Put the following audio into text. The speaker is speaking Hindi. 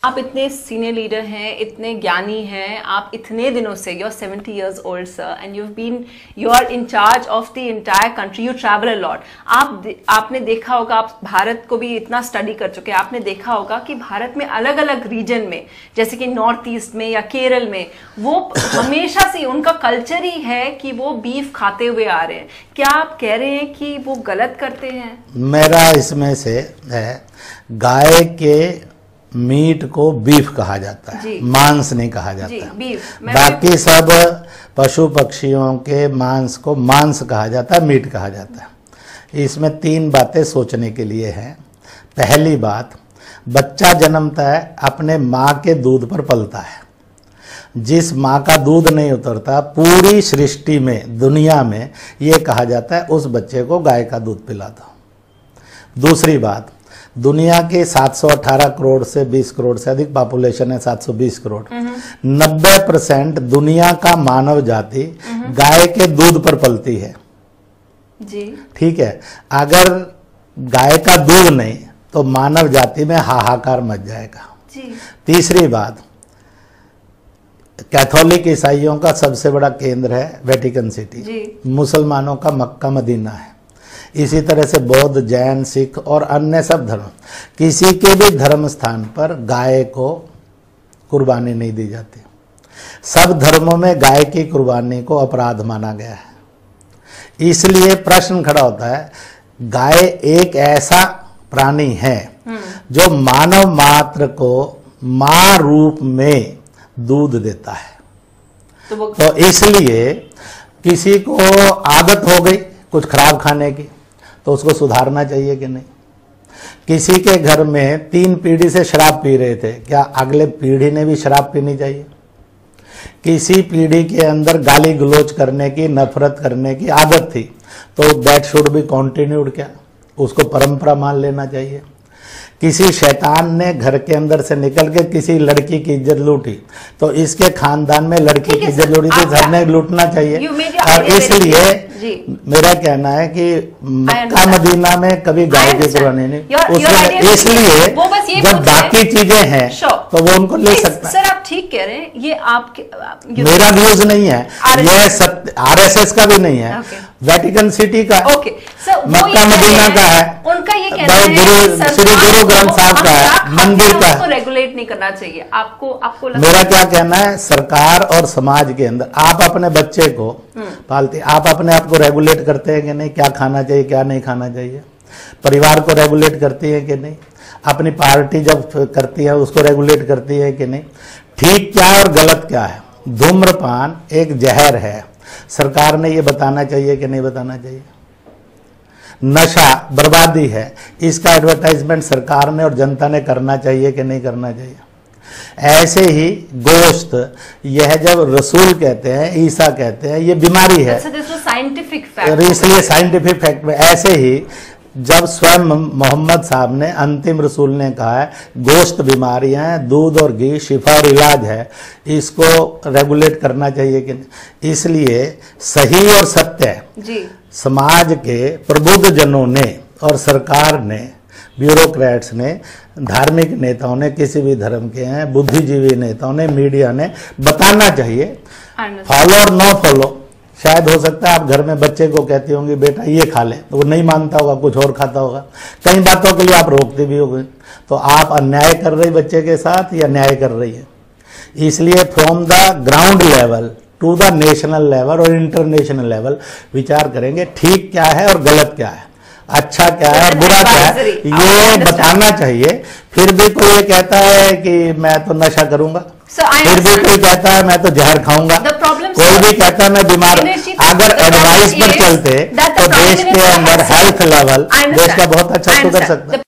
आप इतने सीनियर लीडर हैं, इतने ज्ञानी हैं, आप इतने दिनों से, you are 70 years old sir and you are in charge of the entire country, you travel a lot. आपने देखा होगा, आप भारत को भी इतना स्टडी कर चुके हैं, आपने देखा होगा कि भारत में अलग अलग रीजन में, जैसे कि नॉर्थ ईस्ट में या केरल में, वो हमेशा से उनका कल्चर ही है कि वो बीफ खाते हुए आ रहे हैं। क्या आप कह रहे हैं कि वो गलत करते हैं? मेरा इसमें से है, गाय के मीट को बीफ कहा जाता है, मांस नहीं कहा जाता। बाकी सब पशु पक्षियों के मांस को मांस कहा जाता है, मीट कहा जाता है। इसमें 3 बातें सोचने के लिए हैं। पहली बात, बच्चा जन्मता है अपने माँ के दूध पर पलता है। जिस माँ का दूध नहीं उतरता पूरी सृष्टि में, दुनिया में, ये कहा जाता है उस बच्चे को गाय का दूध पिला दो। दूसरी बात, दुनिया के 718 करोड़ से 20 करोड़ से अधिक पॉपुलेशन है, 720 करोड़, 90% दुनिया का मानव जाति गाय के दूध पर पलती है जी। ठीक है, अगर गाय का दूध नहीं तो मानव जाति में हाहाकार मच जाएगा जी। तीसरी बात, कैथोलिक ईसाइयों का सबसे बड़ा केंद्र है वेटिकन सिटी, मुसलमानों का मक्का मदीना है। इसी तरह से बौद्ध, जैन, सिख और अन्य सब धर्म, किसी के भी धर्म स्थान पर गाय को कुर्बानी नहीं दी जाती। सब धर्मों में गाय की कुर्बानी को अपराध माना गया है। इसलिए प्रश्न खड़ा होता है, गाय एक ऐसा प्राणी है जो मानव मात्र को मां रूप में दूध देता है, तो इसलिए किसी को आदत हो गई कुछ खराब खाने की तो उसको सुधारना चाहिए कि नहीं। किसी के घर में 3 पीढ़ी से शराब पी रहे थे, क्या अगले पीढ़ी ने भी शराब पीनी चाहिए? किसी पीढ़ी के अंदर गाली गलौज करने की, नफरत करने की आदत थी, तो दैट शुड बी कंटिन्यूड, क्या उसको परंपरा मान लेना चाहिए? किसी शैतान ने घर के अंदर से निकल के किसी लड़की की इज्जत लूटी, तो इसके खानदान में लड़की की इज्जत लूटी थी, घर ने लूटना चाहिए। और इसलिए मेरा कहना है कि मक्का मदीना में कभी गाय की कुर्बानी नहीं, उसमें इसलिए जब बाकी चीजें हैं तो वो उनको ले सकता है। सर आप ठीक कह रहे हैं, ये आपके मेरा व्यूज नहीं है, ये RSS का भी नहीं है, वेटिकन सिटी का, मक्का मदीना का है, उनका ये कहना है श्री गुरु ग्रंथ साहब का है, मंदिर का है। रेगुलेट नहीं करना चाहिए। आपको मेरा क्या कहना है, सरकार और समाज के अंदर आप अपने बच्चे को पालते, आप अपने आप को रेगुलेट करते हैं कि नहीं, क्या खाना चाहिए क्या नहीं खाना चाहिए? परिवार को रेगुलेट करती है कि नहीं? अपनी पार्टी जब करती है उसको रेगुलेट करती है कि नहीं? ठीक क्या और गलत क्या है? धूम्रपान एक जहर है, सरकार ने ये बताना चाहिए कि नहीं बताना चाहिए? नशा बर्बादी है, इसका एडवर्टाइजमेंट सरकार ने और जनता ने करना चाहिए कि नहीं करना चाहिए? ऐसे ही गोश्त, यह जब रसूल कहते हैं, ईसा कहते हैं, ये बीमारी है, इसलिए साइंटिफिक फैक्ट में। ऐसे ही जब स्वयं मोहम्मद साहब ने, अंतिम रसूल ने कहा है गोश्त बीमारियां हैं, दूध और घी शिफा और इलाज है, इसको रेगुलेट करना चाहिए कि नहीं? इसलिए सही और सत्य जी समाज के प्रबुद्ध जनों ने और सरकार ने, ब्यूरोक्रेट्स ने, धार्मिक नेताओं ने, किसी भी धर्म के हैं, बुद्धिजीवी नेताओं ने, मीडिया ने बताना चाहिए। फॉलो और नो फॉलो, शायद हो सकता है आप घर में बच्चे को कहती होंगी बेटा ये खा ले, तो वो नहीं मानता होगा, कुछ और खाता होगा। कई बातों के लिए आप रोकते भी होंगे, तो आप अन्याय कर रही बच्चे के साथ या न्याय कर रही है? इसलिए from the ground level to the national level और इंटरनेशनल लेवल विचार करेंगे ठीक क्या है और गलत क्या है, अच्छा क्या है और बुरा क्या है, ये बताना चाहिए। फिर भी कोई ये कहता है कि मैं तो नशा करूंगा, फिर भी कोई कहता है मैं तो जहर खाऊंगा, कोई भी कहता है मैं बीमार। अगर एडवाइस पर चलते तो देश के अंदर हेल्थ लेवल देश का बहुत अच्छा सुधर सकता है।